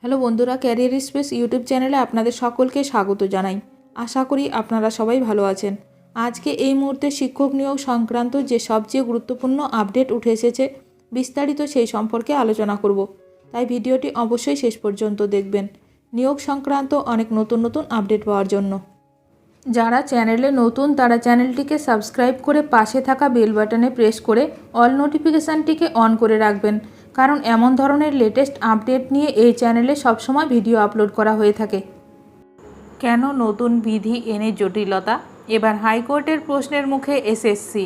Hello বন্ধুরা, career space YouTube চ্যানেলে আপনাদের সকলকে স্বাগত জানাই। আশা করি আপনারা সবাই ভালো আছেন। আজকে এই মুহূর্তে শিক্ষক নিয়োগ সংক্রান্ত যে সবচেয়ে গুরুত্বপূর্ণ আপডেট উঠে এসেছে, বিস্তারিত সেই সম্পর্কে আলোচনা করব। তাই ভিডিওটি অবশ্যই শেষ পর্যন্ত দেখবেন নিয়োগ সংক্রান্ত অনেক নতুন নতুন আপডেট পাওয়ার জন্য। যারা চ্যানেলে নতুন তারা চ্যানেলটিকে সাবস্ক্রাইব করে পাশে থাকা বেল বাটনে প্রেস করে অল নোটিফিকেশানটিকে অন করে রাখবেন, কারণ এমন ধরনের লেটেস্ট আপডেট নিয়ে এই চ্যানেলে সবসময় ভিডিও আপলোড করা হয়ে থাকে। কেন নতুন বিধি এনে জটিলতা? এবার হাইকোর্টের প্রশ্নের মুখে এসএসসি।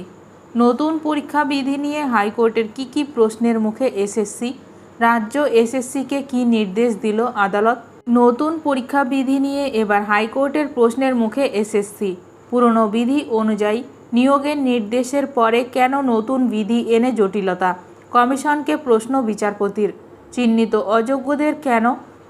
নতুন পরীক্ষা বিধি নিয়ে হাইকোর্টের কি প্রশ্নের মুখে এসএসসি? রাজ্য এসএসসিকে কি নির্দেশ দিল আদালত? নতুন পরীক্ষা বিধি নিয়ে এবার হাইকোর্টের প্রশ্নের মুখে এসএসসি। পুরনো বিধি অনুযায়ী নিয়োগের নির্দেশের পরে কেন নতুন বিধি এনে জটিলতা? কমিশনকে প্রশ্ন বিচারপতির। চিহ্নিত অযোগ্যদের কেন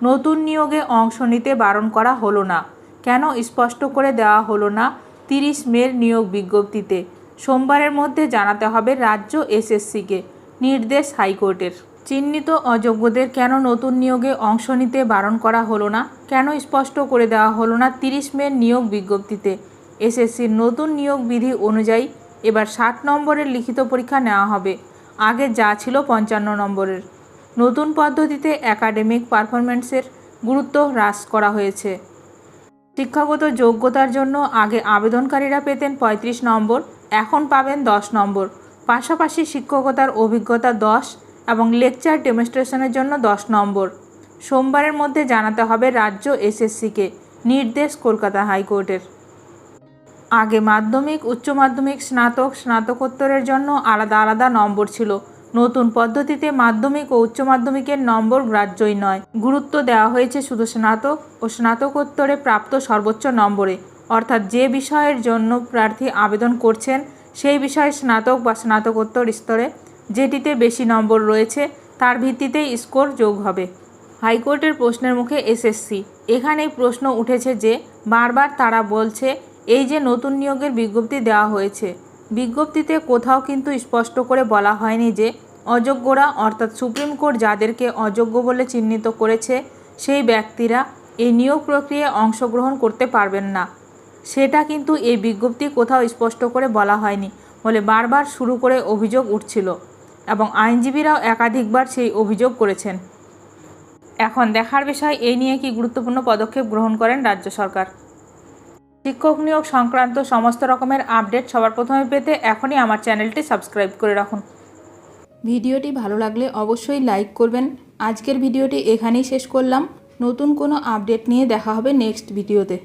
নতুন নিয়োগে অংশ নিতে বারণ করা হলো না? কেন স্পষ্ট করে দেওয়া হলো না 30 মের নিয়োগ বিজ্ঞপ্তিতে? সোমবারের মধ্যে জানাতে হবে রাজ্য এসএসসিকে, নির্দেশ হাইকোর্টের। চিহ্নিত অযোগ্যদের কেন নতুন নিয়োগে অংশ নিতে বারণ করা হলো না? কেন স্পষ্ট করে দেওয়া হলো না 30 মের নিয়োগ বিজ্ঞপ্তিতে? এসএসসির নতুন নিয়োগ বিধি অনুযায়ী এবার 60 নম্বরের লিখিত পরীক্ষা নেওয়া হবে, আগে যা ছিল 55 নম্বরের। নতুন পদ্ধতিতে একাডেমিক পারফরমেন্সের গুরুত্ব হ্রাস করা হয়েছে। শিক্ষাগত যোগ্যতার জন্য আগে আবেদনকারীরা পেতেন 35 নম্বর, এখন পাবেন 10 নম্বর। পাশাপাশি শিক্ষকতার অভিজ্ঞতা 10 এবং লেকচার ডেমনস্ট্রেশনের জন্য 10 নম্বর। সোমবারের মধ্যে জানাতে হবে রাজ্য এসএসসিকে, নির্দেশ কলকাতা হাইকোর্টের। আগে মাধ্যমিক, উচ্চ মাধ্যমিক, স্নাতক, স্নাতকোত্তরের জন্য আলাদা আলাদা নম্বর ছিল। নতুন পদ্ধতিতে মাধ্যমিক ও উচ্চ মাধ্যমিকের নম্বর গ্রাহ্যই নয়, গুরুত্ব দেওয়া হয়েছে শুধু স্নাতক ও স্নাতকোত্তরে প্রাপ্ত সর্বোচ্চ নম্বরে। অর্থাৎ যে বিষয়ের জন্য প্রার্থী আবেদন করছেন সেই বিষয়ে স্নাতক বা স্নাতকোত্তর স্তরে যেটিতে বেশি নম্বর রয়েছে তার ভিত্তিতেই স্কোর যোগ হবে। হাইকোর্টের প্রশ্নের মুখে এসএসসি। এখানেই প্রশ্ন উঠেছে যে বারবার তারা বলছে এই যে নতুন নিয়োগের বিজ্ঞপ্তি দেওয়া হয়েছে, বিজ্ঞপ্তিতে কোথাও কিন্তু স্পষ্ট করে বলা হয়নি যে অযোগ্যরা, অর্থাৎ সুপ্রিম কোর্ট যাদেরকে অযোগ্য বলে চিহ্নিত করেছে সেই ব্যক্তিরা এই নিয়োগ প্রক্রিয়ায় অংশগ্রহণ করতে পারবেন না। সেটা কিন্তু এই বিজ্ঞপ্তি কোথাও স্পষ্ট করে বলা হয়নি বলে বারবার শুরু করে অভিযোগ উঠছিল এবং আইনজীবীরাও একাধিকবার সেই অভিযোগ করেছেন। এখন দেখার বিষয় এই নিয়ে কি গুরুত্বপূর্ণ পদক্ষেপ গ্রহণ করেন রাজ্য সরকার। শিক্ষক নিয়োগ সংক্রান্ত সমস্ত রকমের আপডেট সবার প্রথমে পেতে এখনই আমার চ্যানেলটি সাবস্ক্রাইব করে রাখুন। ভিডিওটি ভালো লাগলে অবশ্যই লাইক করবেন। আজকের ভিডিওটি এখানেই শেষ করলাম। নতুন কোনো আপডেট নিয়ে দেখা হবে নেক্সট ভিডিওতে।